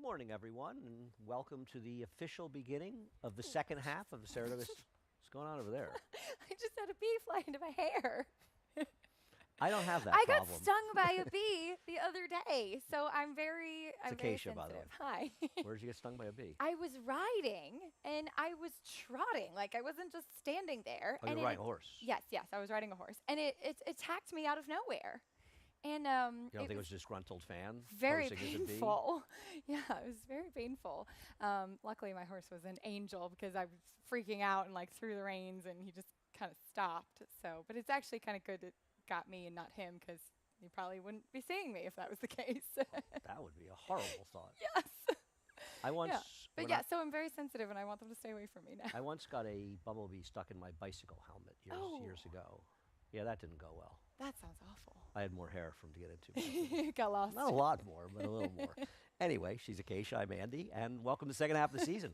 Good morning, everyone, and welcome to the official beginning of the second half of the Saratoga. What's going on over there? I just had a bee fly into my hair. I don't have that I got problem. stung by a bee the other day, so I'm very Acacia, by the way. sensitive. Hi. Where did you get stung by a bee? I was riding and I was trotting, like I wasn't just standing there. Oh, and you're riding a horse. Yes, yes, I was riding a horse, and it attacked me out of nowhere, and You don't think it was a disgruntled fan? very posing as a bee? painful. Yeah, it was very painful. Luckily, my horse was an angel because I was freaking out and like threw the reins, and he just kind of stopped. So, but it's actually kind of good it got me and not him because you probably wouldn't be seeing me if that was the case. That would be a horrible thought. Yes. I once, Yeah. But when yeah, so I'm very sensitive, and I want them to stay away from me now. I once got a bumblebee stuck in my bicycle helmet years Oh. ago. Yeah, that didn't go well. That sounds awful. I had more hair for him to get into. Got lost. Not a lot more, but a little more. Anyway, she's Acacia, I'm Andy, and welcome to the second half of the season.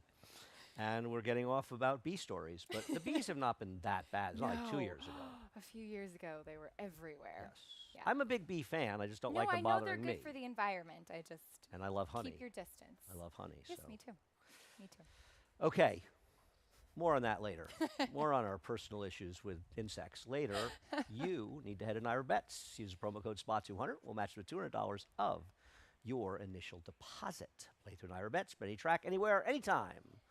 And we're getting off about bee stories, but the bees have not been that bad. It's not like 2 No. years ago. A few years ago, they were everywhere. Yes. Yeah. I'm a big bee fan. I just don't No, like I them know they're bothering good me. for the environment. I just And I love honey. keep your distance. I love honey. Yes, so. me too. Me too. Okay. More on that later. More on our personal issues with insects later. You need to head to Naira Bets. Use the promo code SPOT200. We'll match you with $200 of your initial deposit. Play through Naira Bets, bet any track, anywhere, anytime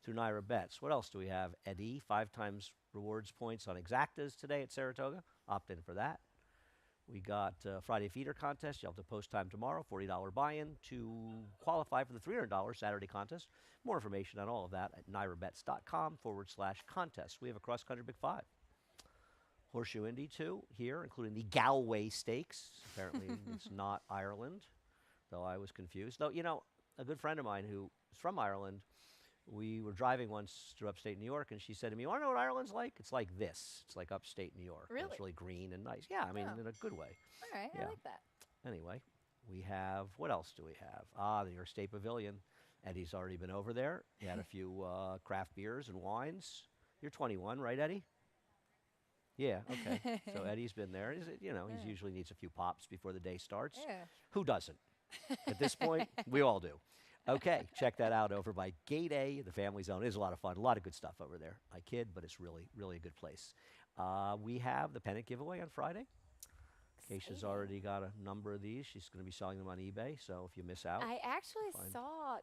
through Naira Bets. What else do we have, Eddie? 5 times rewards points on Exactas today at Saratoga. Opt in for that. We got Friday Feeder Contest. You'll have to post time tomorrow, $40 buy-in to qualify for the $300 Saturday contest. More information on all of that at nairabets.com/contest. We have a cross-country Big Five. Horseshoe Indy, too, here, including the Galway Stakes. Apparently, it's not Ireland, though I was confused. Though, you know, a good friend of mine who is from Ireland, we were driving once through upstate New York, and she said to me, "You want to know what Ireland's like? It's like this. It's like upstate New York. Really? It's really green and nice. Yeah, I mean, Oh. in a good way. All right, Yeah. I like that. Anyway, we have, what else do we have? The New York State Pavilion. Eddie's already been over there. He had a few craft beers and wines. You're 21, right, Eddie? Yeah, okay. So Eddie's been there. He usually needs a few pops before the day starts. Yeah. Who doesn't? At this point, we all do. Okay, check that out over by Gate A, the Family Zone. It is a lot of fun, a lot of good stuff over there. I kid, but it's really, really a good place. We have the pennant giveaway on Friday. Acacia's already got a number of these. She's going to be selling them on eBay, so if you miss out. I actually Fine. saw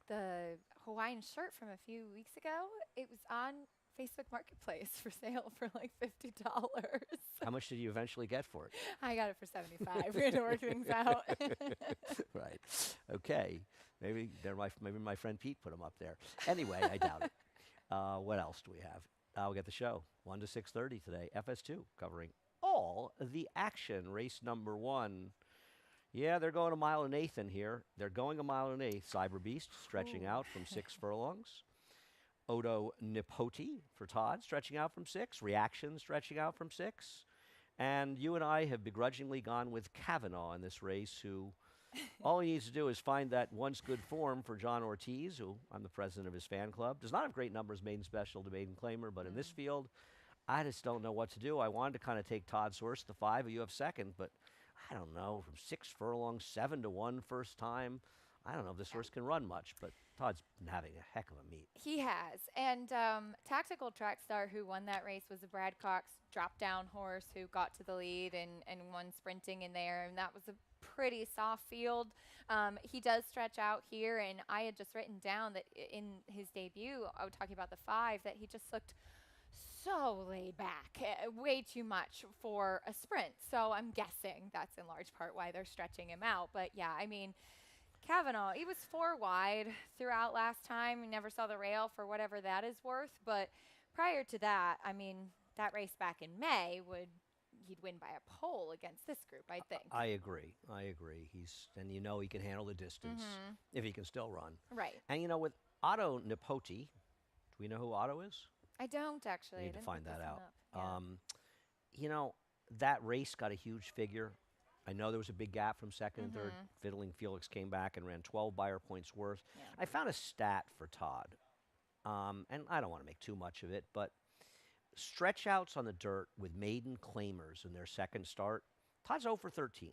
the Hawaiian shirt from a few weeks ago. It was on Facebook Marketplace for sale for like $50. How much did you eventually get for it? I got it for 75. We had to work things out. Right. Okay. Maybe my friend Pete put them up there. Anyway, I doubt it. What else do we have? We got the show 1 to 6:30 today. FS2 covering all the action. Race number 1. Yeah, they're going a mile and eighth in here. They're going a mile and eighth. Cyber Beast stretching out from 6 furlongs. Odo Nipoti for Todd stretching out from 6. Reaction stretching out from 6. And you and I have begrudgingly gone with Kavanaugh in this race, who all he needs to do is find that once good form for John Ortiz, who I'm the president of his fan club. Does not have great numbers, maiden special to maiden claimer, but in this field, I just don't know what to do. I wanted to kind of take Todd's horse, the 5, you have second, but I don't know, from 6 furlongs, 7 to 1 first time. I don't know if this horse can run much, but Todd's been having a heck of a meet. He has. And Tactical Track Star, who won that race, was a Brad Cox drop-down horse who got to the lead and won sprinting in there. And that was a pretty soft field. He does stretch out here, and I had just written down that in his debut, I was talking about the 5, that he just looked so laid back, way too much for a sprint. So I'm guessing that's in large part why they're stretching him out. But yeah, I mean, Kavanaugh, he was 4 wide throughout last time. He never saw the rail for whatever that is worth. But prior to that, I mean, that race back in May he'd win by a pole against this group, I think. I agree. And he can handle the distance if he can still run. Right. And with Otto Nipoti, do we know who Otto is? I don't actually. We I need to didn't find look that this out. one up. Yeah. That race got a huge figure. I know there was a big gap from second and third. Fiddling Felix came back and ran 12 buyer points worth. Yeah. I found a stat for Todd, and I don't want to make too much of it, but stretch outs on the dirt with maiden claimers in their second start, Todd's 0 for 13.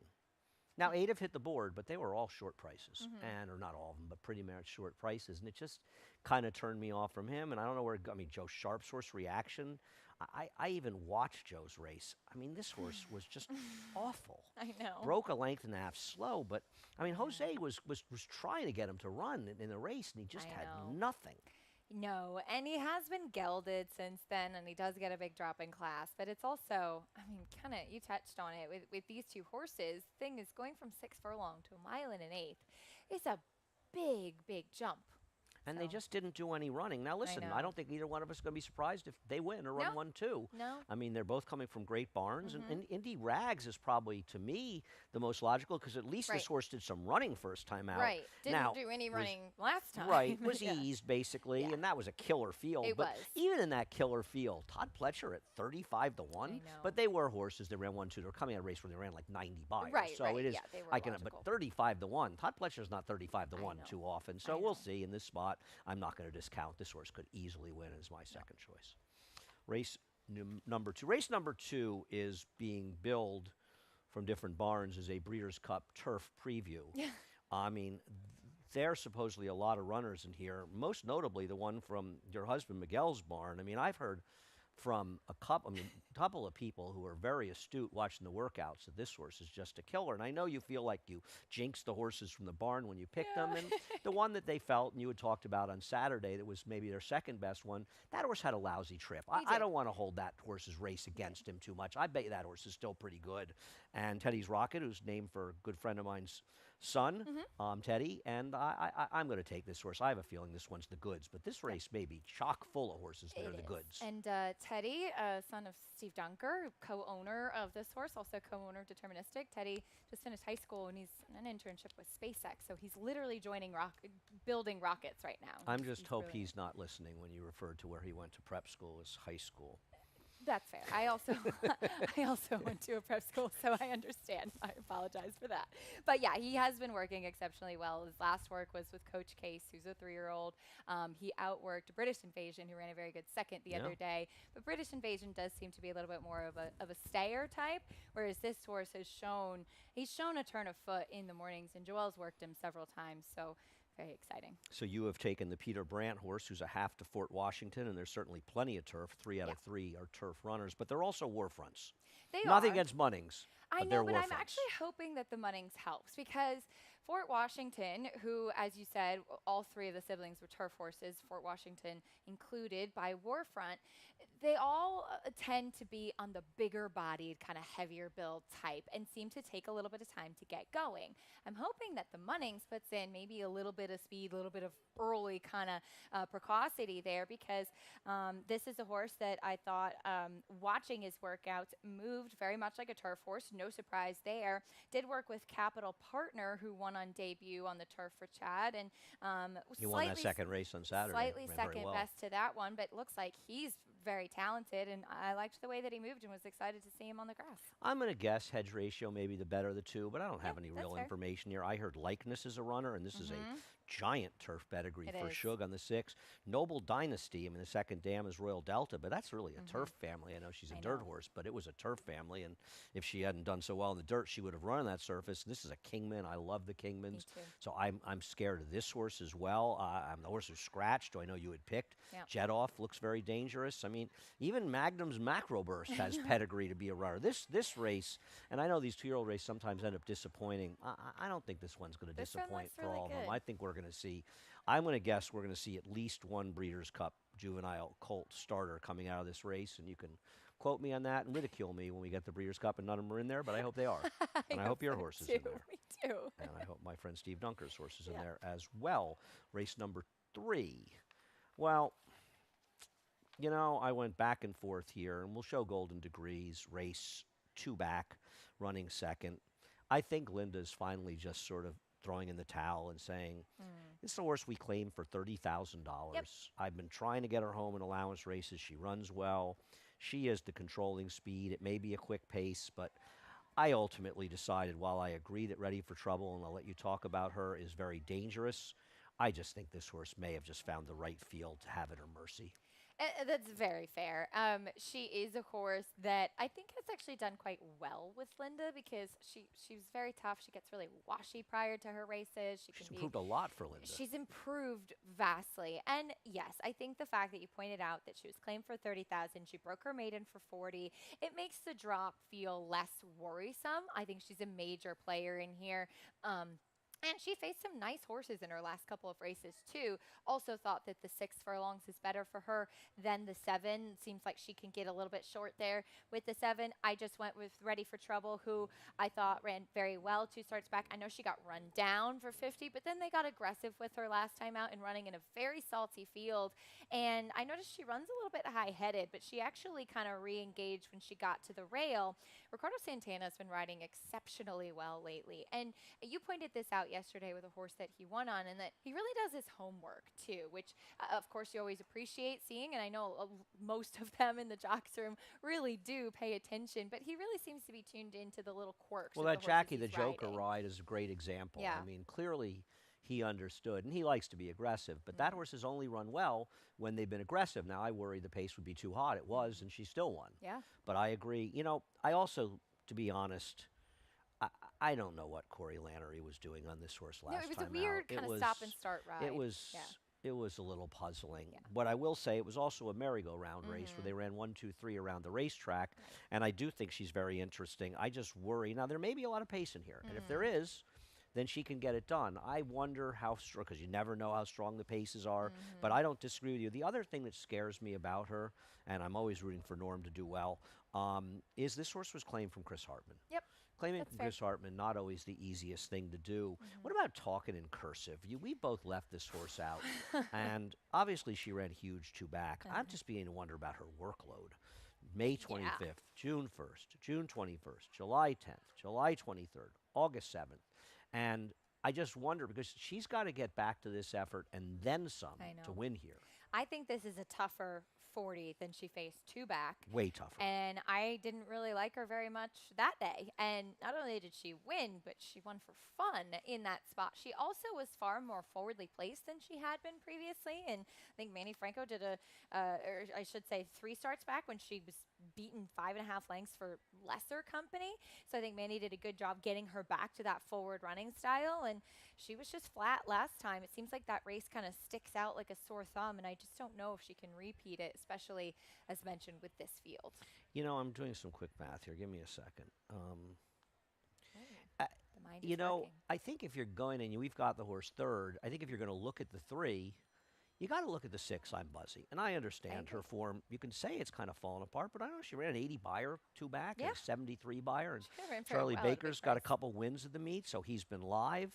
Now, 8 have hit the board, but they were all short prices, Mm-hmm. or not all of them, but pretty much short prices, and it just kind of turned me off from him. And I don't know where. I mean, Joe Sharp's horse Reaction. I even watched Joe's race. I mean, this horse was just awful. I know. Broke a length and a half slow, but I mean, Jose was trying to get him to run in the race, and he just I had know. nothing. No, and he has been gelded since then, and he does get a big drop in class. But it's also, I mean, kind of, you touched on it with these two horses. Thing is, going from 6 furlong to a mile and an eighth is a big, big jump. And they So, just didn't do any running. Now, listen, I know. don't think either one of us is going to be surprised if they win or run No. 1-2. No. I mean, they're both coming from great barns, Mhm. and Indy Rags is probably, to me, the most logical because at least this Right. horse did some running first time out. Right. Didn't Now, do any was- running last time. Right, was Yeah. eased basically, Yeah. and that was a killer field. It but was. even in that killer field, Todd Pletcher at 35-1. know. But they were horses that ran 1-2. They were coming out of a race where they ran like 90 by. Right, So right, it is. yeah, they were I can. logical. But 35-1. Todd Pletcher's not 35-1 know. too often. I So we'll know. see in this spot. I'm not going to discount this horse. Could easily win as my second choice. Race number 2. Race number 2 is being billed from different barns as a Breeders' Cup Turf preview. Yeah. I mean, there are supposedly a lot of runners in here, most notably the one from your husband Miguel's barn. I mean, I've heard from a couple of people who are very astute watching the workouts that this horse is just a killer. And I know you feel like you jinxed the horses from the barn when you picked them. And the one that they felt and you had talked about on Saturday that was maybe their second best one, that horse had a lousy trip. I did. don't want to hold that horse's race against him too much. I bet you that horse is still pretty good. And Teddy's Rocket, who's named for a good friend of mine's son, Teddy, and I'm going to take this horse. I have a feeling this one's the goods, but this race may be chock full of horses that It are the is. goods. And Teddy, son of Steve Dunker, co-owner of this horse, also co-owner of Deterministic. Teddy just finished high school and he's in an internship with SpaceX, so he's literally building rockets right now. I'm just hope brilliant. he's not listening when you referred to where he went to prep school as high school. That's fair. I also I also went to a prep school, so I understand. I apologize for that. But yeah, he has been working exceptionally well. His last work was with Coach Case, who's a 3-year-old. He outworked British Invasion, who ran a very good second the other day. But British Invasion does seem to be a little bit more of a stayer type, whereas this horse has shown a turn of foot in the mornings, and Joel's worked him several times. So very exciting. So you have taken the Peter Brandt horse, who's a half to Fort Washington, and there's certainly plenty of turf. 3 out of 3 are turf runners, but they're also war fronts. They Nothing are. against Munnings, I but they're know, but war I'm fronts. actually hoping that the Munnings helps because Fort Washington, who, as you said, all 3 of the siblings were turf horses, Fort Washington included by Warfront, they all tend to be on the bigger bodied, kind of heavier build type and seem to take a little bit of time to get going. I'm hoping that the Munnings puts in maybe a little bit of speed, a little bit of early kind of precocity there because this is a horse that I thought watching his workouts moved very much like a turf horse. No surprise there. Did work with Capital Partner, who won on debut on the turf for Chad, and He won that second race on Saturday. slightly ran very second well. best to that one, but looks like he's very talented, and I liked the way that he moved and was excited to see him on the grass. I'm going to guess hedge ratio may be the better of the two, but I don't have any that's real fair. information here. I heard Likeness is a runner, and this is a giant turf pedigree It for is. Shug on the 6. Noble Dynasty, I mean, the second dam is Royal Delta, but that's really a turf family. I know she's a I dirt know. horse, but it was a turf family, and if she hadn't done so well in the dirt, she would have run on that surface. This is a Kingman. I love the Kingmans. too. So I'm scared of this horse as well. I'm the horse who scratched, who I know you had picked. Yeah. Jet Off looks very dangerous. I mean, even Magnum's Macro Burst has pedigree to be a runner. This race, and I know these 2-year-old races sometimes end up disappointing. I don't think this one's going to This one disappoint looks for really all of them. good. I think we're going to see. I'm going to guess we're going to see at least one Breeders' Cup juvenile colt starter coming out of this race, and you can quote me on that and ridicule me when we get the Breeders' Cup and none of them are in there, but I hope they are. And I hope your so horse is too. in there. Me too. And I hope my friend Steve Dunker's horse is in Yeah. there as well. Race number 3. Well, you know, I went back and forth here, and we'll show Golden Degrees, race 2 back, running second. I think Linda's finally just sort of throwing in the towel and saying, this is a horse we claimed for $30,000. Yep. I've been trying to get her home in allowance races. She runs well. She is the controlling speed. It may be a quick pace, but I ultimately decided, while I agree that Ready for Trouble, and I'll let you talk about her, is very dangerous, I just think this horse may have just found the right field to have at her mercy. That's very fair. She is a horse that I think has actually done quite well with Linda because she was very tough. She gets really washy prior to her races. She can She's be improved a lot for Linda. She's improved vastly. And yes, I think the fact that you pointed out that she was claimed for 30,000, she broke her maiden for 40, it makes the drop feel less worrisome. I think she's a major player in here. And she faced some nice horses in her last couple of races too. Also thought that the 6 furlongs is better for her than the 7. Seems like she can get a little bit short there with the 7. I just went with Ready for Trouble, who I thought ran very well 2 starts back. I know she got run down for 50, but then they got aggressive with her last time out and running in a very salty field. And I noticed she runs a little bit high-headed, but she actually kind of re-engaged when she got to the rail. Ricardo Santana has been riding exceptionally well lately. And you pointed this out yesterday with a horse that he won on, and that he really does his homework too, which of course you always appreciate seeing, and I know most of them in the jocks room really do pay attention, but he really seems to be tuned into the little quirks. Well, of that the horses Jackie the he's Joker riding. ride is a great example. Yeah. I mean, clearly he understood, and he likes to be aggressive, but that horse has only run well when they've been aggressive. Now, I worry the pace would be too hot. It was, and she still won. Yeah. But I agree. You know, I also, to be honest, I don't know what Corey Lannery was doing on this horse last No, it was time a weird out. kind of stop and start ride. It was. Yeah. It was a little puzzling. Yeah. But I will say it was also a merry-go-round race where they ran 1, 2, 3 around the racetrack, and I do think she's very interesting. I just worry. Now, there may be a lot of pace in here, and if there is, then she can get it done. I wonder how strong, because you never know how strong the paces are, but I don't disagree with you. The other thing that scares me about her, and I'm always rooting for Norm to do well, is this horse was claimed from Chris Hartman. Yep. Claiming That's from fair. Chris Hartman, not always the easiest thing to do. What about talking in cursive? We both left this horse out, and obviously she ran huge 2 back. I'm just beginning to wonder about her workload. May 25th, June 1st, June 21st, July 10th, July 23rd, August 7th. And I just wonder, because she's got to get back to this effort and then some I to know. win here. I think this is a tougher 40 than she faced 2 back. Way tougher. And I didn't really like her very much that day. And not only did she win, but she won for fun in that spot. She also was far more forwardly placed than she had been previously. And I think Manny Franco did or I should say 3 starts back when she was beaten 5.5 lengths for lesser company. So I think Manny did a good job getting her back to that forward running style. And she was just flat last time. It seems like that race kind of sticks out like a sore thumb. And I just don't know if she can repeat it, especially as mentioned with this field. You know, I'm doing some quick math here. Give me a second. The mind You is know, working. I think if you're going and we've got the horse third, I think if you're going to look at the 3, you got to look at the 6. I'm Buzzy, and I understand her form. You can say it's kind of fallen apart, but I know she ran an 80 buyer 2 back and Yeah. a 73 buyer, and She ran very Charlie well at a big Baker's got a price. couple wins at the meet, so he's been live.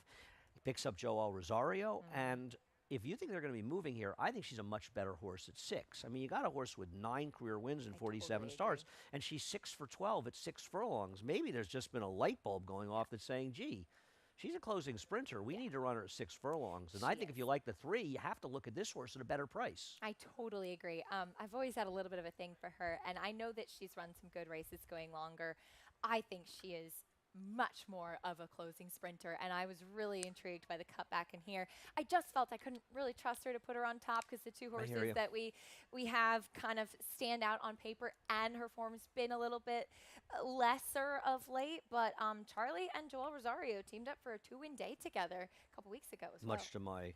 He picks up Joel Rosario, and if you think they're going to be moving here, I think she's a much better horse at 6. I mean, you got a horse with 9 career wins and I 47 totally starts, agree. and she's 6 for 12 at 6 furlongs. Maybe there's just been a light bulb going off that's saying, gee, she's a closing sprinter. We need to run her at 6 furlongs. And I She think if is. you like the 3, you have to look at this horse at a better price. I totally agree. I've always had a little bit of a thing for her, and I know that she's run some good races going longer. I think she is much more of a closing sprinter, and I was really intrigued by the cutback in here. I just felt I couldn't really trust her to put her on top because the 2 I hear horses you. that we have kind of stand out on paper, and her form's been a little bit lesser of late. But Charlie and Joel Rosario teamed up for a 2-win day together a couple weeks ago as well. Much to my,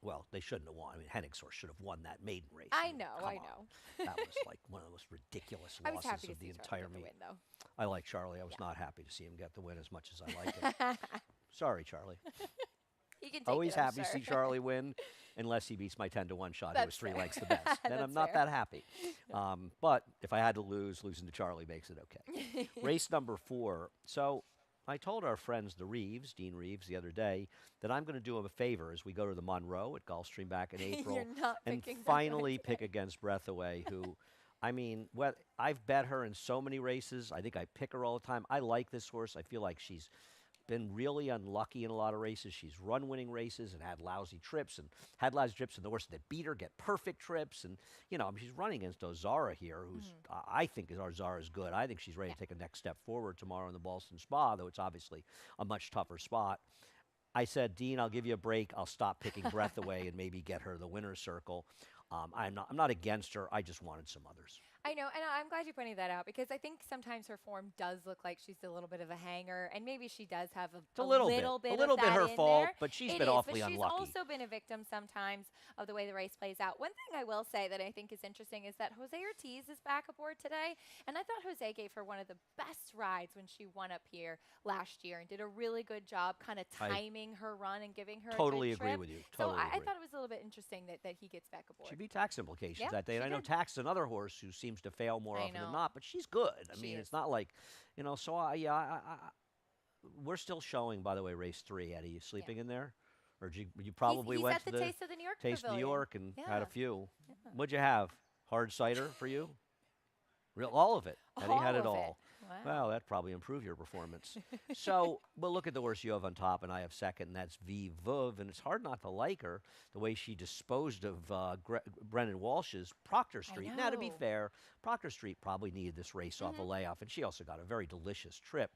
well, they shouldn't have won. I mean, Hennigsor should have won that maiden race. I mean, know, come I on. know. That was like one of the most ridiculous I was losses happy to of the see entire Charlie get the meet. win, though. I like Charlie. I was not happy to see him get the win as much as I like it. Sorry, Charlie. He can take Always it, I'm happy to see sure. Charlie win, unless he beats my 10-1 shot, who was That's 3 fair. lengths the best. Then I'm That's not fair. that happy. But if I had to lose, losing to Charlie makes it okay. Race number 4. So I told our friends, the Reeves, Dean Reeves, the other day, that I'm going to do him a favor as we go to the Monroe at Gulfstream back in April You're not and picking Breathaway finally pick today. against Breathaway, who, I mean, I've bet her in so many races. I think I pick her all the time. I like this horse. I feel like she's been really unlucky in a lot of races. She's run winning races and had lousy trips, and the horses that beat her get perfect trips. And, you know, I mean, she's running against Ozara here, who's, I think Ozara is good. I think she's ready to take a next step forward tomorrow in the Boston Spa, though it's obviously a much tougher spot. I said, Dean, I'll give you a break. I'll stop picking Breath away and maybe get her the winner's circle. I'm not against her. I just wanted some others. I know, and I'm glad you pointed that out because I think sometimes her form does look like she's a little bit of a hanger, and maybe she does have It's a a little little bit, bit a little of bit that her in fault, there. but she's It been is, awfully but she's unlucky. also been a victim sometimes of the way the race plays out. One thing I will say that I think is interesting is that Jose Ortiz is back aboard today, and I thought Jose gave her one of the best rides when she won up here last year and did a really good job kind of I timing her run and giving her totally a good agree trip. with you. So Totally I agree. thought it was a little bit interesting that he gets back aboard. She beat Tax Implications Yeah, that day, she and I know did. Tax is another horse who seems to fail more I often than know. not, but she's good. I She mean, is. it's not like, So we're still showing. By the way, race 3. Eddie, you sleeping in there, or you probably He's went at to the the Taste of the New York Taste of New Pavilion. York and had a Yeah. few? Yeah. What'd you have? Hard cider for you? Real, all of it. Eddie had All it of all. Wow. Well, that probably improved your performance. So, but look at the horse you have on top, and I have second, and that's V Vuv, and it's hard not to like her the way she disposed of Brendan Walsh's Proctor Street. Now, to be know. fair, Proctor Street probably needed this race off a Mhm. layoff, and she also got a very delicious trip,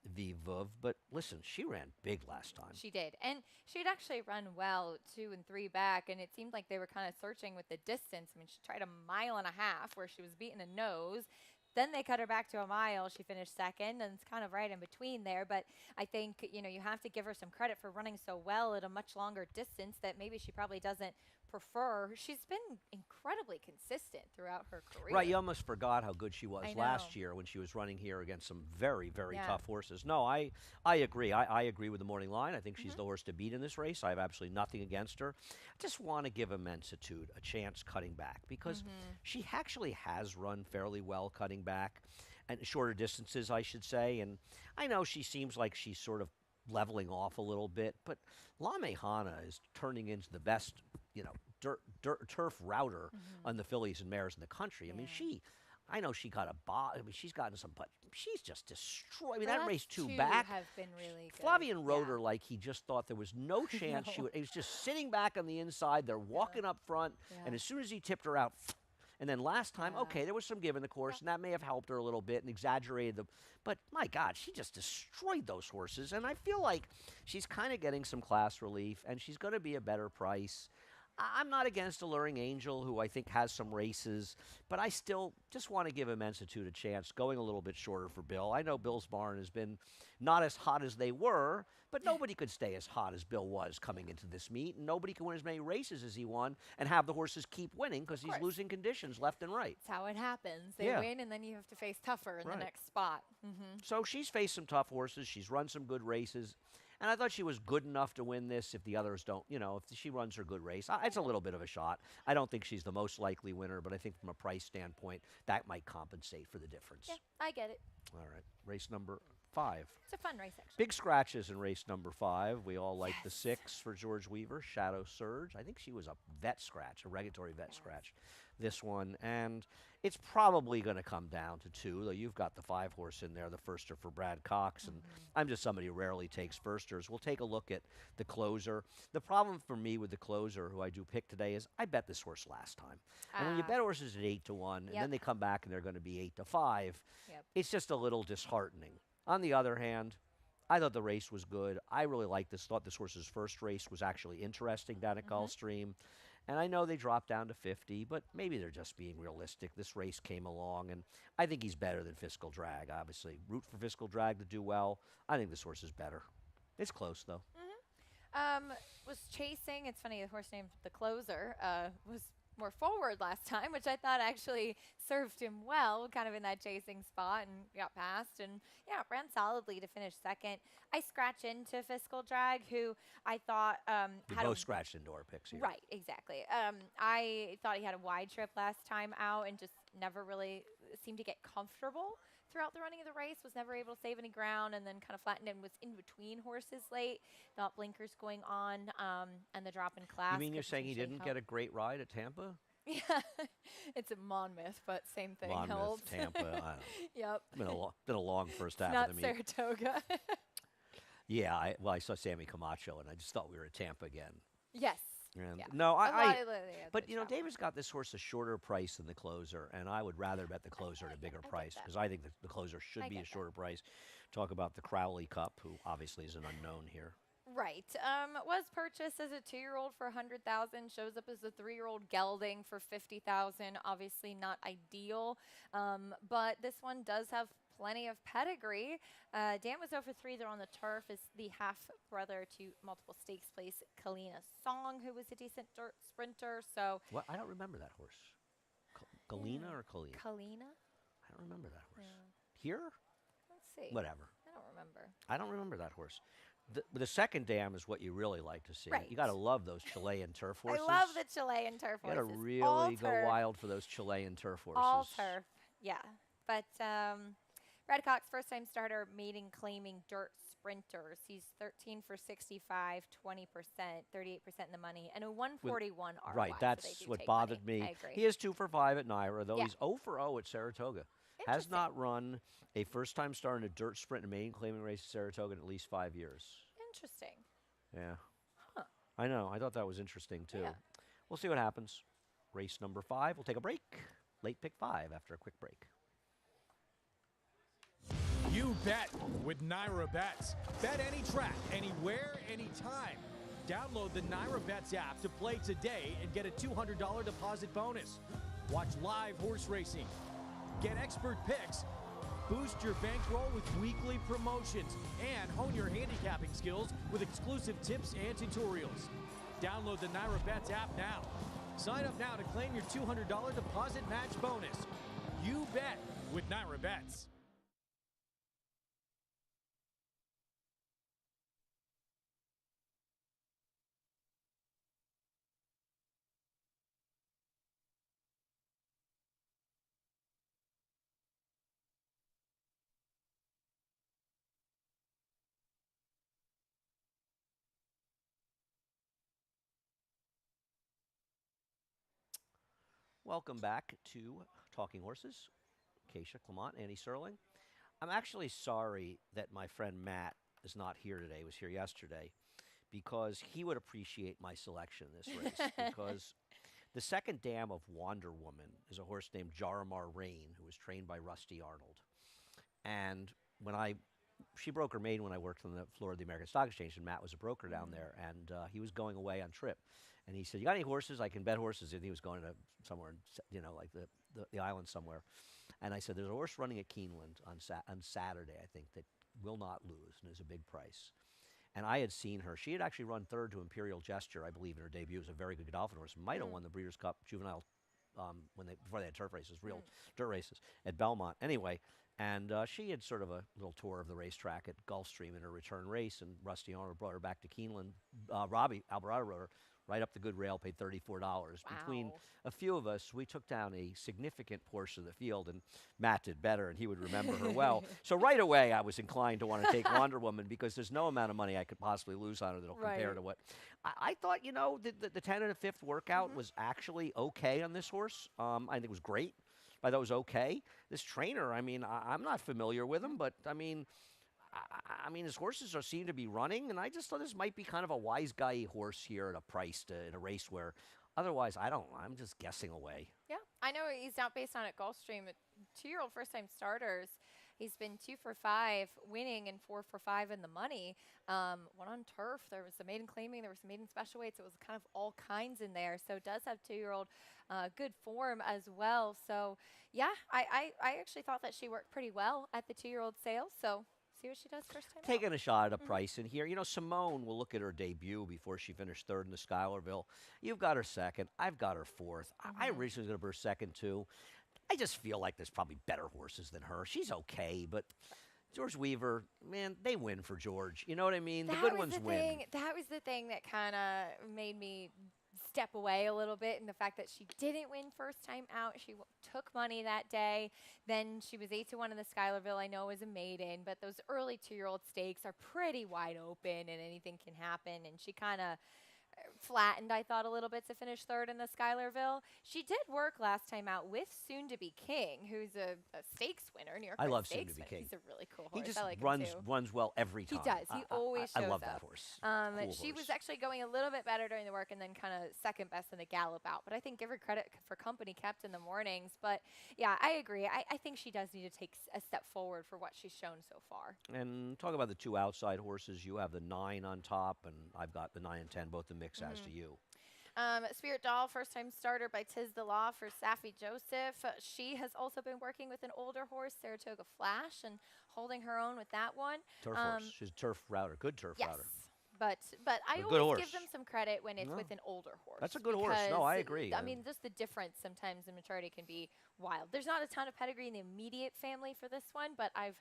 V Vuv. But listen, she ran big last time. She did. And she'd actually run well 2 and 3 back, and it seemed like they were kind of searching with the distance. I mean, she tried 1.5 miles where she was beating a nose. Then they cut her back to 1 mile. She finished second, and it's kind of right in between there. But I think, you have to give her some credit for running so well at a much longer distance that maybe she probably doesn't prefer. She's been incredibly consistent throughout her career. Right, you almost forgot how good she was I last know. year when she was running here against some very, very Yeah. tough horses. No, I agree. I agree with the morning line. I think she's Mhm. the horse to beat in this race. I have absolutely nothing against her. I just want to give Immensitude a chance cutting back because she actually has run fairly well cutting back and shorter distances, I should say. And I know she seems like she's sort of leveling off a little bit, but La Mejana is turning into the best, turf router on the fillies and mares in the country. I mean, Yeah. I know she got I mean, she's gotten some, but she's just destroyed. I mean, The that last race 2 two back. have been really good. Flavian rode Yeah. her like he just thought there was no chance she know. would. He was just sitting back on the inside. They're walking up front, and Yeah. as soon as he tipped her out, and then last time, Yeah. okay, there was some give in the course, and that may have helped her a little bit and exaggerated the. But my God, she just destroyed those horses, and I feel like she's kind of getting some class relief, and she's going to be a better price. I'm not against Alluring Angel, who I think has some races, but I still just want to give Immensitude a chance, going a little bit shorter for Bill. I know Bill's barn has been not as hot as they were, but nobody could stay as hot as Bill was coming into this meet, and nobody can win as many races as he won and have the horses keep winning because he's course. losing conditions left and right. That's how it happens. They Yeah. win, and then you have to face tougher in Right. the next spot. So she's faced some tough horses. She's run some good races. And I thought she was good enough to win this if the others don't. If she runs her good race, it's a little bit of a shot. I don't think she's the most likely winner, but I think from a price standpoint, that might compensate for the difference. Yeah, I get it. All right. Race number 5. It's a fun race, actually. Big scratches in race number 5. We all like the Yes. 6 for George Weaver, Shadow Surge. I think she was a vet scratch, a regulatory vet scratch, this one. And it's probably going to come down to 2, though you've got the 5 horse in there, the firster for Brad Cox. And I'm just somebody who rarely takes firsters. We'll take a look at the closer. The problem for me with the closer, who I do pick today, is I bet this horse last time. And when you Ah. bet horses at 8-1, and then Yep. they come back and they're going to be 8-5, Yep. it's just a little disheartening. On the other hand, I thought the race was good. I really liked this. Thought this horse's first race was actually interesting down at Gulfstream. And I know they dropped down to 50, but maybe they're just being realistic. This race came along, and I think he's better than Fiscal Drag, obviously. Root for Fiscal Drag to do well. I think this horse is better. It's close, though. Was chasing. It's funny. The horse named the closer was more forward last time, which I thought actually served him well, kind of in that chasing spot, and got past. And yeah, ran solidly to finish second. I scratch into Fiscal Drag, who I thought We had both a scratched into our picks here. right, exactly. I thought he had a wide trip last time out and just never really seemed to get comfortable throughout the running of the race, was never able to save any ground, and then kind of flattened and was in between horses late. Thought blinkers going on, and the drop in class. You mean you're could saying he potentially didn't get a help. great ride at Tampa? Yeah, it's a Monmouth, but same thing Monmouth, holds. Tampa. I don't know. Yep. Been a long first half Not of the meet. Saratoga. Yeah, I saw Sammy Camacho, and I just thought we were at Tampa again. yes. And Yeah. no, A lot I of but the you know, travel. David's got this horse a shorter price than the closer, and I would rather bet the closer at a bigger I get price that. because I think the closer should I be a get that. shorter price. Talk about the Crowley Cup, who obviously is an unknown here. Right. Was purchased as a 2-year-old for 100,000. Shows up as a 3-year-old gelding for 50,000. Obviously not ideal, but this one does have plenty of pedigree. Dan was over 3 there on the turf. Is the half brother to multiple stakes place Kalina Song, who was a decent dirt sprinter. So What? I don't remember that horse. Galena or Colina? Kalina. I don't remember that horse. Yeah. Here? Let's see. Whatever. I don't remember. I don't remember that horse. The second dam is what you really like to see. Right. You got to love those Chilean turf horses. I love the Chilean turf You got to horses. really All go turf. wild for those Chilean turf horses. All turf, yeah. But Brad Cox, first time starter, maiden claiming dirt sprinters. He's 13 for 65, 20%, 38% in the money, and a 141 ROI. Right, so they that's do what take bothered money. me. I agree. He is 2 for 5 at Naira, though Yeah. he's 0 for 0 at Saratoga. Has Interesting. not run a first time start in a dirt sprint and maiden claiming race at Saratoga in at least 5 years. Interesting. Yeah. Huh. I know. I thought that was interesting, too. Yeah. We'll see what happens. Race number 5. We'll take a break. Late pick 5 after a quick break. You bet with Naira Bets. Bet any track, anywhere, anytime. Download the Naira Bets app to play today and get a $200 deposit bonus. Watch live horse racing. Get expert picks. Boost your bankroll with weekly promotions and hone your handicapping skills with exclusive tips and tutorials. Download the Naira Bets app now. Sign up now to claim your $200 deposit match bonus. You bet with Naira Bets. Welcome back to Talking Horses. Keisha Clement, Annie Serling. I'm actually sorry that my friend Matt is not here today. He was here yesterday because he would appreciate my selection in this race because the second dam of Wander Woman is a horse named Jaramar Rain who was trained by Rusty Arnold. And she broke her maiden when I worked on the floor of the American Stock Exchange, and Matt was a broker down there, and he was going away on trip. And he said, "You got any horses? I can bet horses." And he was going to somewhere, like the island somewhere. And I said, "There's a horse running at Keeneland on Saturday, I think, that will not lose and is a big price." And I had seen her. She had actually run third to Imperial Gesture, I believe, in her debut. It was a very good Godolphin horse. Might have won the Breeders' Cup Juvenile before they had turf races, real dirt races at Belmont. Anyway, and she had sort of a little tour of the racetrack at Gulfstream in her return race, and Rusty Arnold brought her back to Keeneland. Robbie Alvarado rode her right up the good rail, paid $34. Between Wow. a few of us, we took down a significant portion of the field, and Matt did better, and he would remember her well. So right away, I was inclined to want to take Wonder Woman because there's no amount of money I could possibly lose on her that'll compare Right. to what I thought. The 10 and a 5th workout was actually okay on this horse. I think it was great. I thought it was okay. This trainer, I mean, I'm not familiar with him, but I mean, his horses seem to be running, and I just thought this might be kind of a wise guy horse here at a price in a race where otherwise I'm just guessing away. Yeah, I know he's not based on at Gulfstream. 2-year-old first-time starters. He's been 2 for 5 winning and 4 for 5 in the money. One on turf. There was some maiden claiming. There was some maiden special weights. It was kind of all kinds in there. So does have 2-year-old good form as well. So yeah, I actually thought that she worked pretty well at the 2-year-old sale. So see what she does first time out. Taking a shot at a price in here. Simone will look at her debut before she finished third in the Schuylerville. You've got her second. I've got her fourth. I originally was going to put her second, too. I just feel like there's probably better horses than her. She's okay, but George Weaver, man, they win for George. You know what I mean? The good ones win. That was the thing that kind of made me step away a little bit, and the fact that she didn't win first time out. She took money that day. Then she was 8-1 in the Schuylerville. I know it was a maiden, but those early 2-year-old stakes are pretty wide open, and anything can happen. And she kind of flattened, I thought, a little bit to finish third in the Schuylerville. She did work last time out with Soon to Be King, who's a stakes winner, New York I Pride love Soon Stakes to Be winner. King. He's a really cool He horse. just I like him runs too. runs well every He time. does. He always I shows love up. that horse. Cool She was horse. actually going a little bit better during the work and then kind of second best in the gallop out. But I think give her credit for company kept in the mornings. But yeah, I agree. I think she does need to take a step forward for what she's shown so far. And talk about the two outside horses. You have the 9 on top, and I've got the 9 and 10, both the mix as to you. Spirit Doll, first time starter by Tiz the Law for Safi Joseph. She has also been working with an older horse, Saratoga Flash, and holding her own with that one. Turf horse. She's a turf router. Good turf Yes. router. But I A good always horse. give them some credit when it's No. with an older horse. That's a good horse. No, I because, agree. I mean, just the difference sometimes in maturity can be wild. There's not a ton of pedigree in the immediate family for this one, but I've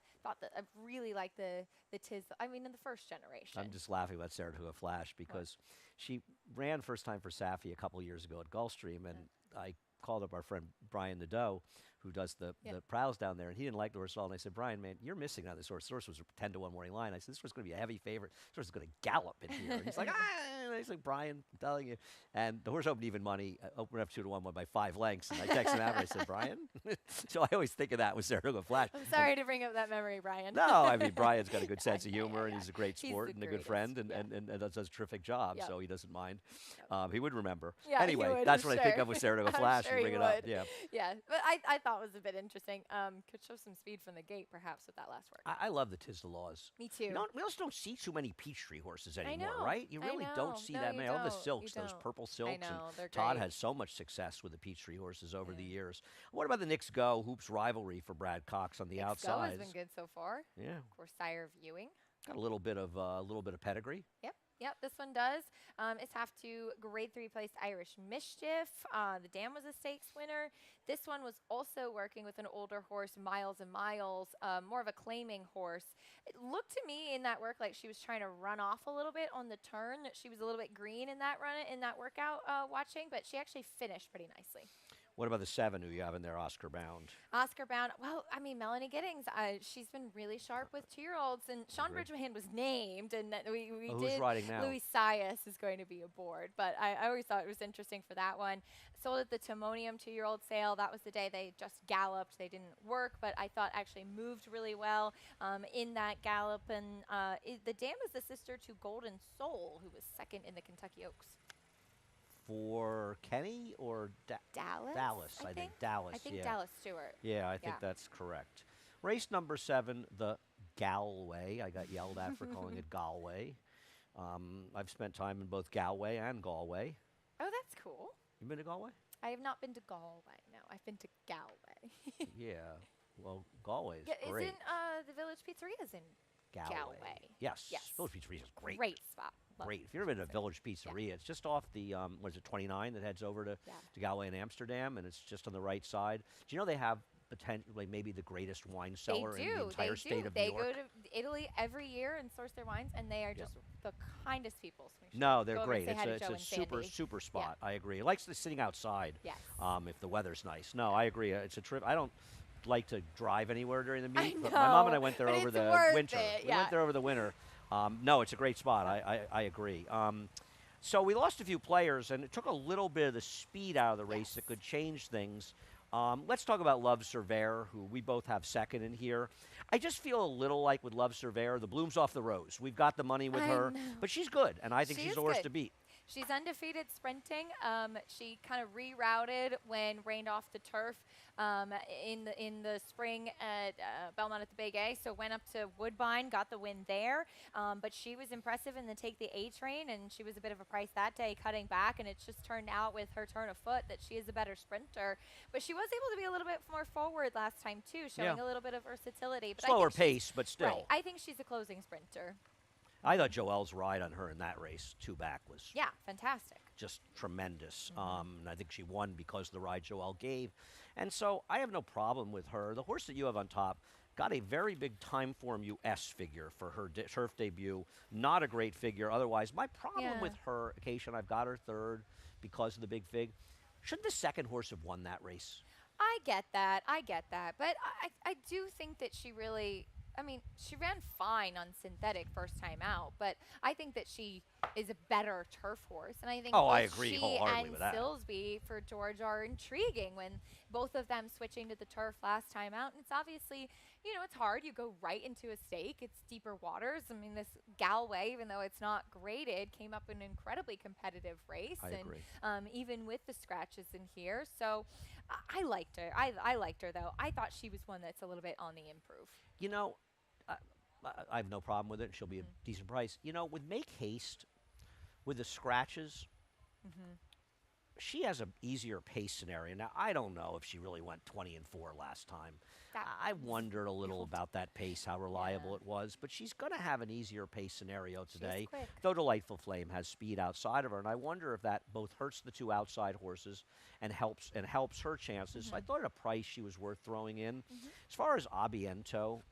really liked the Tiz. I mean, in the first generation. I'm just laughing about Saratoga Flash because she ran first time for Safi a couple years ago at Gulfstream, and I called up our friend Brian Nadeau, who does the prowls down there, and he didn't like the horse at all. And I said, Brian, man, you're missing on this horse. This horse was a 10 to 1 morning line. I said, this horse is going to be a heavy favorite. This horse is going to gallop in here. And he's like, and I said, Brian, I'm telling you. And the horse opened even money, opened up 2 to 1 by 5 lengths. And I texted him after. I said, Brian? So I always think of that with Saratoga Flash. I'm sorry to bring up that memory, Brian. No, I mean, Brian's got a good sense of humor, and he's a great He's sport the and a good greatest, friend, and, yeah. and does a terrific job, Yep. so he doesn't mind. He would remember. Yeah, he Anyway, would, that's I'm what I think sure. of with Saratoga I'm Flash. sure You he bring it up. would. Yeah. Yeah, but I thought it was a bit interesting. Could show some speed from the gate, perhaps, with that last work. I love the Tiz the Laws. Me too. We also don't see too many Peachtree horses anymore, know, right? You I really know. don't see No, that you many. All the don't, you silks, those don't. purple silks. I know, and they're Todd great. has so much success with the Peachtree horses over the years. What about the Knicks Go Hoops rivalry for Brad Cox on the Go outside? has been good so far. Yeah, Of course, Sire Viewing. got a little bit of pedigree. Yep, this one does. It's have to grade 3 placed Irish Mischief. The Dam was a stakes winner. This one was also working with an older horse, Miles and Miles, more of a claiming horse. It looked to me in that work like she was trying to run off a little bit on the turn. She was a little bit green in that workout watching, but she actually finished pretty nicely. What about the 7 who you have in there, Oscar Bound? Oscar Bound. Well, I mean, Melanie Giddings, she's been really sharp with 2-year-olds, and Sean Agreed. Bridgman was named, and that we Who's did. riding now? Louis Sias is going to be aboard, but I always thought it was interesting for that one. Sold at the Timonium 2-year-old sale. That was the day they just galloped. They didn't work, but I thought actually moved really well in that gallop. And the Dam is the sister to Golden Soul, who was second in the Kentucky Oaks. For Kenny or Dallas? Dallas, I think. Dallas, I think yeah. Dallas Stewart. Yeah, I think Yeah. that's correct. Race number 7, the Galway. I got yelled at for calling it Galway. I've spent time in both Galway and Galway. Oh, that's cool. You been to Galway? I have not been to Galway. No, I've been to Galway. Yeah. Well, Galway is Yeah, great. isn't the Village Pizzeria's in Galway? Yes. Yes. Village Pizzeria is great. Great spot. Love Great. If you've ever been to Pizzeria. Village Pizzeria, it's just off the, what is it, 29 that heads over to Galway and Amsterdam, and it's just on the right side. Do you know they have potentially maybe the greatest wine cellar in the entire state of New York? They go to Italy every year and source their wines, and they are just the kindest people. So we should No, they're go over and great. say hi to It's Joe a and super, Sandy. super spot. I agree. It likes the sitting outside. Yes. If the weather's nice. No, I agree. It's a trip. I don't like to drive anywhere during the I meet, but my mom and I know, went there but over it's the worth winter. it, We yeah. went there over the winter. No, it's a great spot. I agree. So we lost a few players, and it took a little bit of the speed out of the race that could change things. Let's talk about Love Cervere, who we both have second in here. I just feel a little like with Love Cervere, the bloom's off the rose. We've got the money with I her, know. but she's good, and I think She she's is a horse good. to beat. She's undefeated sprinting. She kind of rerouted when rained off the turf in the spring at Belmont at the Big A. So went up to Woodbine, got the win there. But she was impressive in the Take the A train, and she was a bit of a price that day, cutting back. And it's just turned out with her turn of foot that she is a better sprinter. But she was able to be a little bit more forward last time too, showing a little bit of versatility. But Slower I think pace, but still. Right. I think she's a closing sprinter. I thought Joelle's ride on her in that race, 2 back, was Yeah, fantastic. just tremendous. And I think she won because of the ride Joelle gave. And so I have no problem with her. The horse that you have on top got a very big time form US figure for her turf debut. Not a great figure otherwise. My problem with her, occasion, I've got her third because of the big fig. Shouldn't the second horse have won that race? I get that. But I do think that she really I mean, she ran fine on synthetic first time out, but I think that she is a better turf horse, and I think Oh, I both agree she wholeheartedly and with that. Silsby for George are intriguing when both of them switching to the turf last time out. And it's obviously, it's hard. You go right into a stake. It's deeper waters. I mean, this Galway, even though it's not graded, came up in an incredibly competitive race, I and agree. even with the scratches in here. So I liked her. I liked her though. I thought she was one that's a little bit on the improve. You know, I, I have no problem with it. She'll be a decent price. With Make Haste, with the scratches, she has an easier pace scenario. Now, I don't know if she really went 20-4 last time. I wondered a little about that pace, how reliable it was, but she's going to have an easier pace scenario today. quick. Though Delightful Flame has speed outside of her, and I wonder if that both hurts the two outside horses and helps her chances. So I thought at a price she was worth throwing in. As far as Abiento,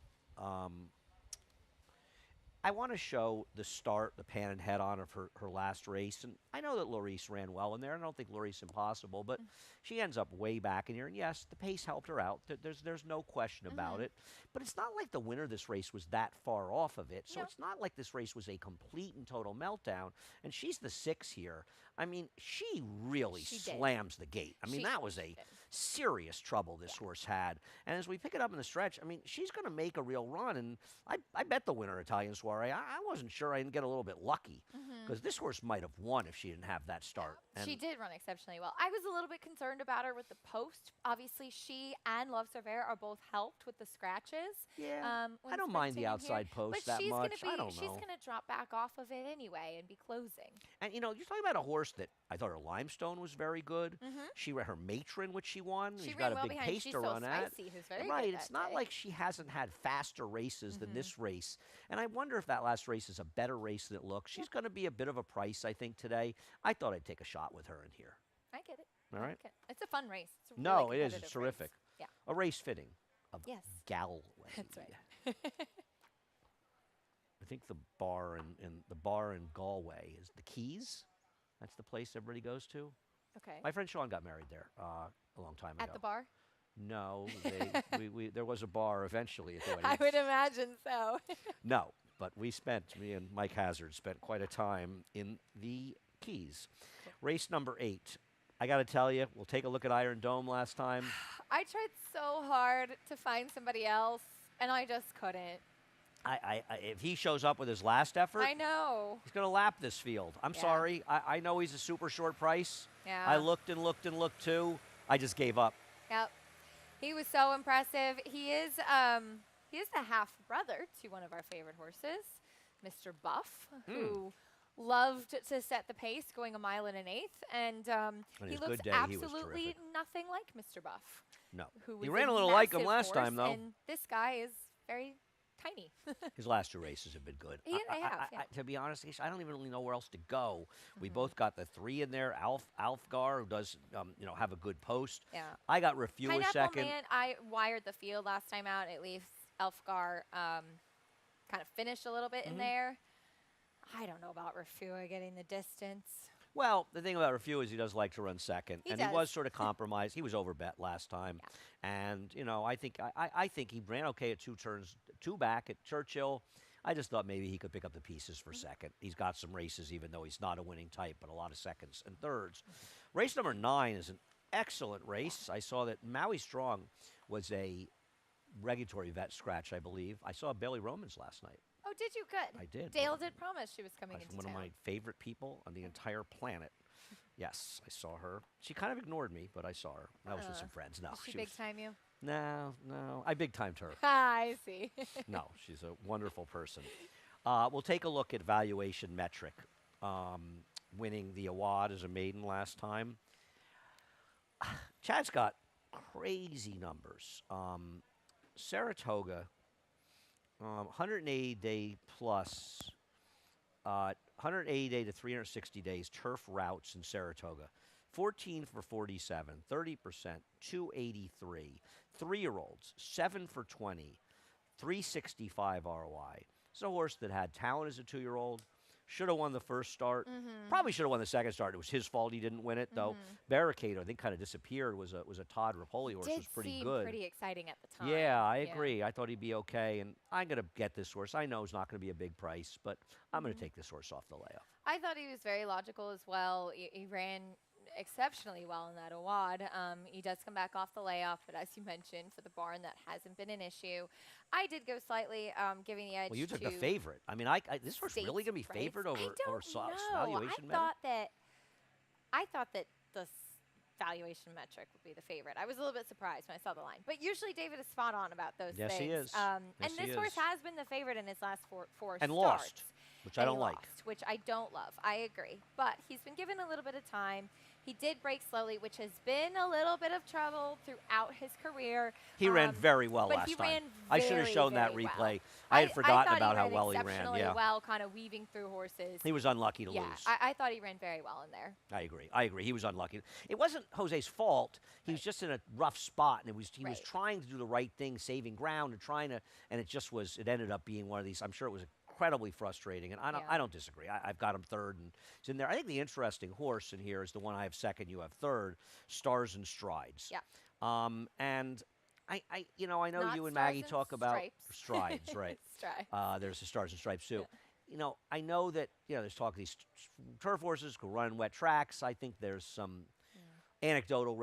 I want to show the start, the pan and head on of her last race. And I know that Larice ran well in there. I don't think Larice impossible, but she ends up way back in here. And yes, the pace helped her out. There's no question about it. But it's not like the winner of this race was that far off of it. So it's not like this race was a complete and total meltdown. And she's the 6 here. I mean, she really slams the gate. I mean, that was a serious trouble this horse had. And as we pick it up in the stretch, I mean, she's going to make a real run. And I bet the winner, Italian Soiree, I wasn't sure I didn't get a little bit lucky because this horse might have won if she didn't have that start. And She did run exceptionally well. I was a little bit concerned about her with the post. Obviously, she and Love Cervera are both helped with the scratches. yeah, when I don't mind the sprinting in here. outside post But that she's much. Gonna I don't she's know. going to drop back off of it anyway and be closing. And you're talking about a horse that I thought her Limestone was very good. She ran her Matron, which she won. She She's ran got a well big behind pace She's to So run at. Spicy, who's very Right, good it's that not day. like she hasn't had faster races than this race. And I wonder if that last race is a better race than it looks. She's going to be a bit of a price, I think, today. I thought I'd take a shot with her in here. I get it. All right. Okay. It's a fun race. It's a No, really it is. competitive It's terrific. race. Yeah. A race fitting of Yes. Galway. That's right. I think the bar in Galway is the Keys. That's the place everybody goes to. Okay. My friend Sean got married there a long time ago. At the bar? No, there was a bar eventually at the wedding. I would imagine so. No, but me and Mike Hazard spent quite a time in the Keys. Race number 8. I got to tell you, we'll take a look at Iron Dome last time. I tried so hard to find somebody else, and I just couldn't. If he shows up with his last effort, I know. he's going to lap this field. I'm Yeah. sorry. I know he's a super short price. Yeah. I looked and looked and looked too. I just gave up. Yep. He was so impressive. He is the half brother to one of our favorite horses, Mr. Buff, who loved to set the pace, going 1 1/8 miles, and On he his looks good day, he was absolutely terrific. nothing like Mr. Buff. No. Who He was ran a little like him massive last time, horse, though. And this guy is very tiny. His last 2 races have been good. They have, yeah. To be honest, Ish, I don't even really know where else to go. We both got the 3 in there. Alfgar, who does, have a good post. Yeah. I got Refuah Pineapple second. Man, I wired the field last time out. At least Elfgar kind of finished a little bit in there. I don't know about Refuah getting the distance. Well, the thing about Refuah is he does like to run second, He and he does. was sort of compromised. He was overbet last time, and I think he ran okay at 2 turns, 2 back at Churchill. I just thought maybe he could pick up the pieces for second. He's got some races, even though he's not a winning type, but a lot of seconds and thirds. Race number 9 is an excellent race. I saw that Maui Strong was a regulatory vet scratch, I believe. I saw Bailey Romans last night. Oh, did you? Good. I did. Dale did promise she was coming That's into one town. of my favorite people on the entire planet. Yes, I saw her. She kind of ignored me, but I saw her. I was with some friends. No, Did she she big was, time you? no. I big timed her. I see. No, she's a wonderful person. We'll take a look at valuation metric. Winning the award as a maiden last time. Chad's got crazy numbers. Saratoga, 180 day plus, 180 day to 360 days turf routes in Saratoga. 14 for 47, 30%, 283. 3-year-olds, 7 for 20, 365 ROI. It's a horse that had talent as a 2-year-old, Should have won the first start. Mm-hmm. Probably should have won the second start. It was his fault he didn't win it, though. Barricade, I think, kind of disappeared. Was a Todd Rapoli horse. Did Was pretty seem good. pretty exciting at the time. Yeah, I agree. I thought he'd be okay, and I'm going to get this horse. I know it's not going to be a big price, but I'm going to take this horse off the layoff. I thought he was very logical as well. He ran exceptionally well in that award. He does come back off the layoff, but as you mentioned, for the barn, that hasn't been an issue. I did go slightly giving the edge Well, you took to the favorite. I mean, this horse really going to be States favored Price. over I don't valuation know. metric? I thought that the valuation metric would be the favorite. I was a little bit surprised when I saw the line, but usually David is spot on about those Yes, things. he is. And Yes, he this horse is. has been the favorite in his last four And starts. lost, which I And don't he like. lost, which I don't love. I agree. But he's been given a little bit of time. He did break slowly, which has been a little bit of trouble throughout his career. He ran very well but last he time. ran I should have very, shown that very replay. well. I had forgotten thought about how ran well he ran. exceptionally Yeah, well, kind of weaving through horses. he was unlucky to yeah, lose. I thought he ran very well in there. I agree. He was unlucky. It wasn't Jose's fault. He was just in a rough spot, and he was Right. trying to do the right thing, saving ground, and it just was. It ended up being one of these. I'm sure it was incredibly frustrating, and Yeah. I don't disagree. I've got him third, and it's in there. I think the interesting horse in here is the one I have second. You have third. Stars and Strides. Yeah. And I know Not you and Stars Maggie and talk about Stripes. Strides, right? Stripes. There's the Stars and Stripes too. I know that there's talk of these turf horses could run wet tracks. I think there's some anecdotal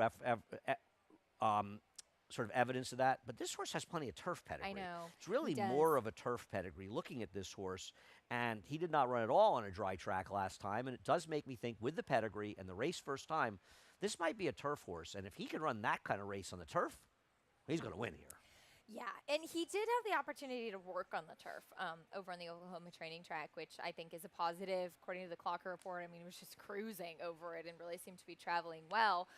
sort of evidence of that. But this horse has plenty of turf pedigree. I know. It's really He does. more of a turf pedigree looking at this horse. And he did not run at all on a dry track last time. And it does make me think with the pedigree and the race first time, this might be a turf horse. And if he can run that kind of race on the turf, he's going to win here. Yeah, and he did have the opportunity to work on the turf over on the Oklahoma training track, which I think is a positive. According to the Clocker report, I mean, he was just cruising over it and really seemed to be traveling well.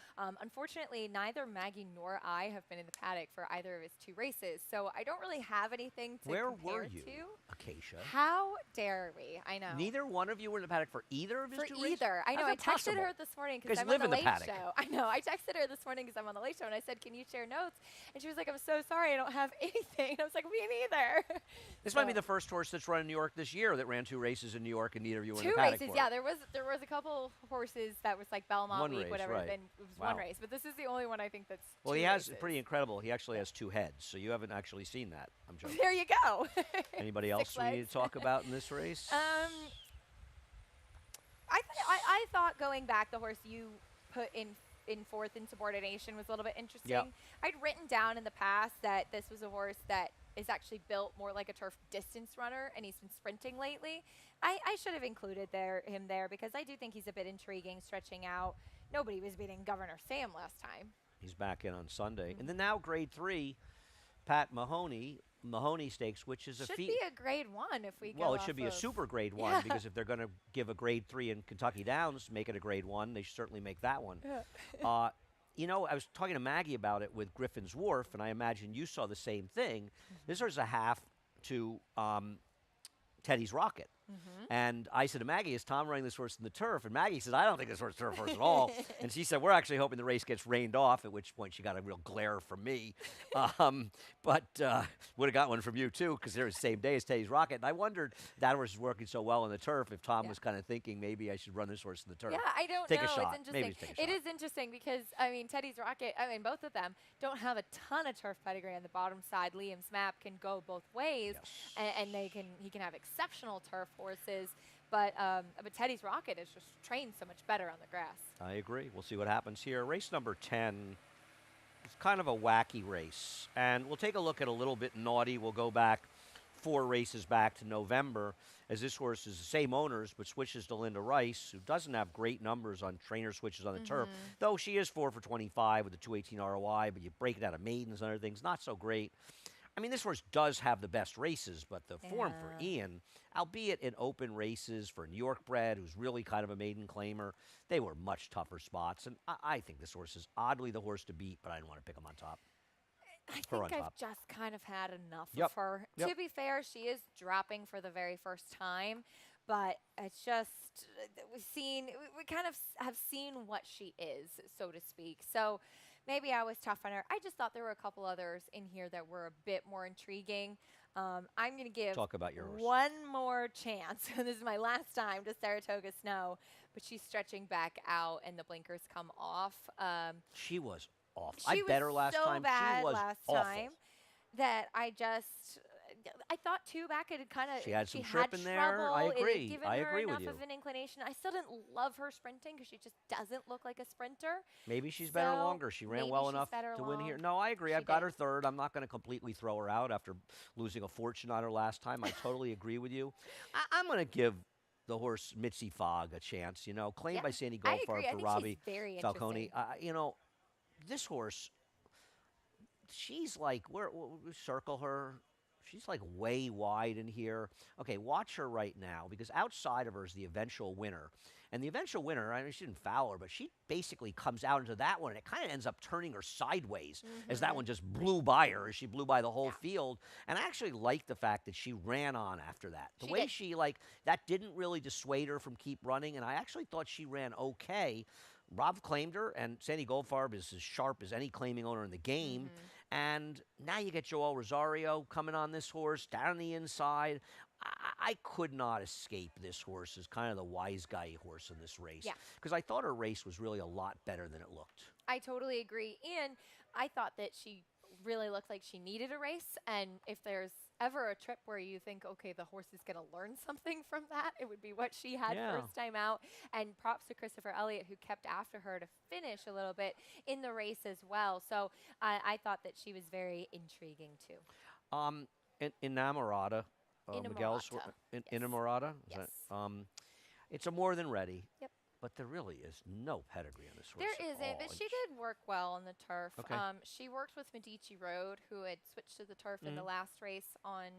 Unfortunately, neither Maggie nor I have been in the paddock for either of his two races, so I don't really have anything to Where compare were you, to. Acacia? How dare we? I know. Neither one of you were in the paddock for either of his For two races? either. I know. How's I that texted possible? her this morning You because guys I'm live on in the the Late paddock. Show. I know. I texted her this morning because I'm on the Late Show, and I said, "Can you share notes?" And she was like, "I'm so sorry, I don't have anything." And I was like, "Me neither." This might be the first horse that's run in New York this year that ran two races in New York, and neither of you were in Two the paddock races, for yeah. it. There was a couple horses that was like Belmont One week, race, whatever. right. Then it was Wow. one race, but this is the only one I think that's. Well, two he has races. pretty incredible. He actually has two heads, so you haven't actually seen that. I'm joking. There you go. Anybody else Six we need legs. to talk about in this race? I thought going back, the horse you put in fourth in Subordination was a little bit interesting. Yep. I'd written down in the past that this was a horse that is actually built more like a turf distance runner, and he's been sprinting lately. I should have included him there because I do think he's a bit intriguing, stretching out. Nobody was beating Governor Sam last time. He's back in on Sunday. And then now Grade 3, Pat Mahoney Stakes, which is a Should feat. be a grade 1 if we go Well, it off should be a of- super Grade 1 Yeah. because if they're going to give a Grade 3 in Kentucky Downs, make it a Grade 1, they should certainly make that one. Yeah. I was talking to Maggie about it with Griffin's Wharf, and I imagine you saw the same thing. This was a half to Teddy's Rocket. And I said to Maggie, is Tom running this horse in the turf? And Maggie said, I don't think this horse is turf horse at all. And she said, we're actually hoping the race gets rained off, at which point she got a real glare from me. But would have got one from you, too, because they're the same day as Teddy's Rocket. And I wondered, that horse is working so well in the turf, if Tom was kind of thinking maybe I should run this horse in the turf. Yeah, I don't Take know. a shot. It's Maybe interesting. take a It shot. is interesting because Teddy's Rocket. Both of them don't have a ton of turf pedigree on the bottom side. Liam's Map can go both ways, and he can have exceptional turf horses. But Teddy's Rocket is just trained so much better on the grass. I agree. We'll see what happens here. Race number 10 is kind of a wacky race. And we'll take a look at a little bit naughty. We'll go back 4 races back to November, as this horse is the same owners, but switches to Linda Rice, who doesn't have great numbers on trainer switches on the turf, though she is 4 for 25 with a 218 ROI, but you break it out of maidens and other things, not so great. I mean, this horse does have the best races, but the form for Ian, albeit in open races for New York bred, who's really kind of a maiden claimer, they were much tougher spots. And I think this horse is oddly the horse to beat, but I didn't want to pick him on top. I Her on think I've top. just kind of had enough Yep. of her. Yep. To be fair, she is dropping for the very first time, but it's just we kind of have seen what she is, so to speak. So maybe I was tough on her. I just thought there were a couple others in here that were a bit more intriguing. I'm going to give Talk about your horse. one more chance. This is my last time to Saratoga Snow, but she's stretching back out and the blinkers come off. She was awful. She I bet her was last so time. bad She was last awful. time that I thought two back it had kind of She had some trip in there. I trouble. It agree. had given I her agree with enough you. of an inclination. I still didn't love her sprinting because she just doesn't look like a sprinter. Maybe she's better So, longer. She ran maybe well she's enough better to win here. long. No, I agree. She I've got did. her third. I'm not going to completely throw her out after losing a fortune on her last time. I totally agree with you. I'm going to give the horse Mitzi Fogg a chance. Claimed Yeah, by Sandy I Goldfarb agree. I for think Robbie she's very Falcone. interesting. This horse, she's like, we circle her. She's like way wide in here. Okay, watch her right now because outside of her is the eventual winner. And the eventual winner, I mean, she didn't foul her, but she basically comes out into that one and it kind of ends up turning her sideways as that one just blew by her, as she blew by the whole field. And I actually like the fact that she ran on after that. The She way did. she, that didn't really dissuade her from keep running. And I actually thought she ran okay. Rob claimed her, and Sandy Goldfarb is as sharp as any claiming owner in the game. And now you get Joel Rosario coming on this horse down the inside. I could not escape this horse as kind of the wise guy horse in this race. Yeah. Because I thought her race was really a lot better than it looked. I totally agree. And I thought that she really looked like she needed a race. And if there's ever a trip where you think, okay, the horse is going to learn something from that, it would be what she had Yeah. first time out. And props to Christopher Elliott, who kept after her to finish a little bit in the race as well. So I thought that she was very intriguing too. Inamorata. Miguel's Inamorata, yes. Inamorata? Is Yes. that, it's a more than ready. Yep. But there really is no pedigree on this horse. There at isn't, all, but and she did work well on the turf. Okay. She worked with Medici Road, who had switched to the turf in the last race on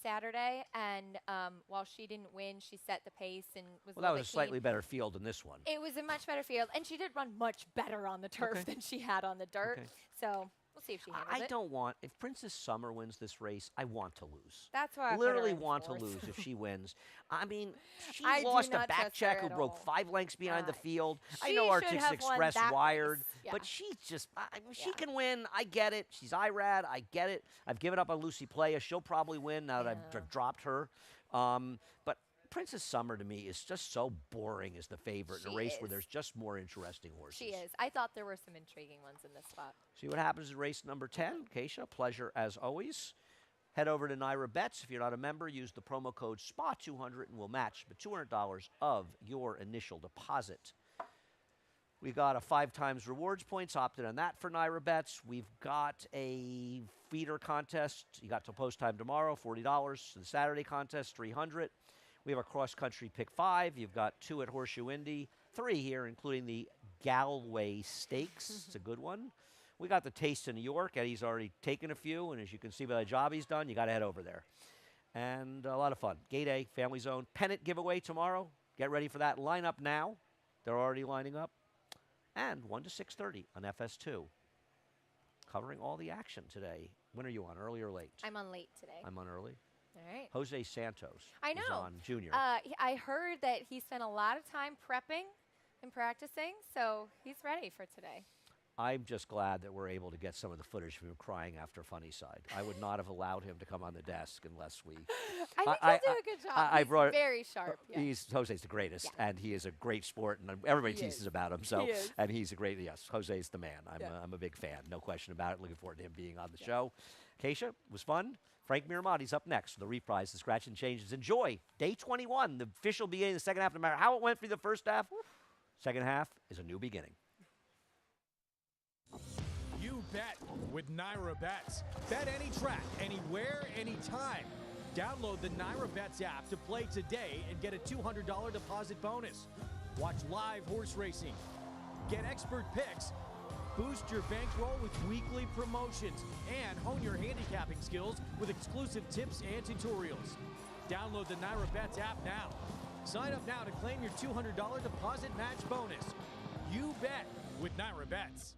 Saturday. And while she didn't win, she set the pace and was Well, a that little was a bit slightly keen. better field than this one. It was a much better field, and she did run much better on the turf Okay. than she had on the dirt. Okay. So we'll see if she handles I it. don't want, if Princess Summer wins this race, I want to lose. That's why I put her Literally in want to fourth. lose if she wins. I mean, she I do lost a not back trust her check who at broke all. 5 lengths behind the Uh, field. I she know should Arctic have won Express that wired, race. Yeah. but she's just, I mean, she Yeah. can win. I get it. She's IRAD. I get it. I've given up on Lucy Playa. She'll probably win now that I've Yeah. dropped her. But Princess Summer to me is just so boring as the favorite in a She race where is. there's just more interesting horses. She is. I thought there were some intriguing ones in this spot. See what happens in race number 10. Keisha, pleasure as always. Head over to Naira Bets. If you're not a member, use the promo code SPA200 and we'll match the $200 of your initial deposit. We got a 5 times rewards points, opted on that for Naira Bets. We've got a feeder contest. You got till post time tomorrow, $40. The Saturday contest, $300. We have a cross-country pick 5. You've got 2 at Horseshoe Indy, 3 here, including the Galway Stakes. It's a good one. We got the Taste in New York. Eddie's already taken a few, and as you can see by the job he's done, you got to head over there. And a lot of fun. Gate A, Family Zone, pennant giveaway tomorrow. Get ready for that. Line up now. They're already lining up. And 1 to 6:30 on FS2. Covering all the action today. When are you on, early or late? I'm on late today. I'm on early. All right. Jose Santos I is know. on junior. I heard that he spent a lot of time prepping and practicing, so he's ready for today. I'm just glad that we're able to get some of the footage from him crying after Funny Side. I would not have allowed him to come on the desk unless we. I think I- he'll do a good job. I He's brought- very sharp. Yeah. Jose's the greatest, Yeah. and he is a great sport, and everybody He teases is. about him. So, He is. and he's a great. Yes, Jose's the man. Yeah. I'm a big fan, no question about it. Looking forward to him being on the show. Keisha, it was fun. Frank Miramati's up next for the reprise, the scratch and changes. Enjoy day 21, the official beginning of the second half. No matter how it went for the first half, second half is a new beginning. You bet with Naira Bets. Bet any track, anywhere, anytime. Download the Naira Bets app to play today and get a $200 deposit bonus. Watch live horse racing. Get expert picks. Boost your bankroll with weekly promotions and hone your handicapping skills with exclusive tips and tutorials. Download the Naira Bets app now. Sign up now to claim your $200 deposit match bonus. You bet with Naira Bets.